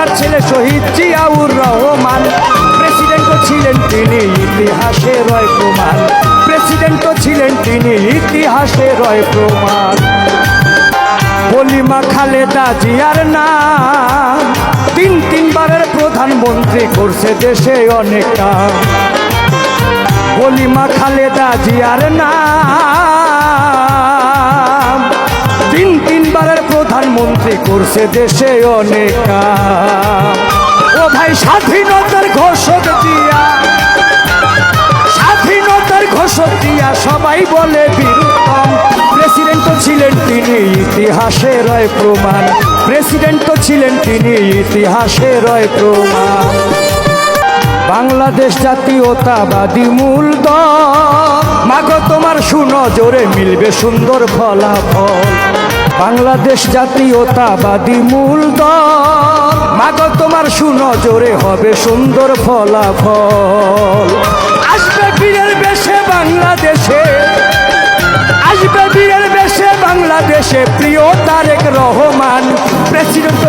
ওনার ছেলে শহীদ জিয়াউর রহমান। প্রেসিডেন্টও ছিলেন তিনি, ইতিহাসে রয় প্রমাণ। প্রেসিডেন্টও ছিলেন তিনি, ইতিহাসে রয় প্রমাণ। বলিমা খালেদা জিয়ার নাম, তিনবারের প্রধানমন্ত্রী, করছে দেশে অনেক কাম। বলিমা খালেদা জিয়ার নাম, তিনবারের প্রধানমন্ত্রী, করছে দেশে অনেক কাম। ও ভাই স্বাধীনতার ঘোষক দিয়া, স্বাধীনতার ঘোষক দিয়া সবাই বলে বীরুত্তম। প্রেসিডেন্টও ছিলেন তিনি, ইতিহাসে রয় প্রমাণ। প্রেসিডেন্টও ছিলেন তিনি, ইতিহাসে রয় প্রমাণ। বাংলাদেশ জাতীয়তাবাদী মূল দল, মাগো তোমার সুনজরে মিলবে সুন্দর ফলাফল। বাংলাদেশ জাতীয়তাবাদী মূল দল, মাগো তোমার সুনজরে হবে সুন্দর ফলাফল। আসবে বীরের বেশে বাংলাদেশে, আসবে বীরের বেশে বাংলাদেশে, প্রিয় তারেক রহমান। প্রেসিডেন্ট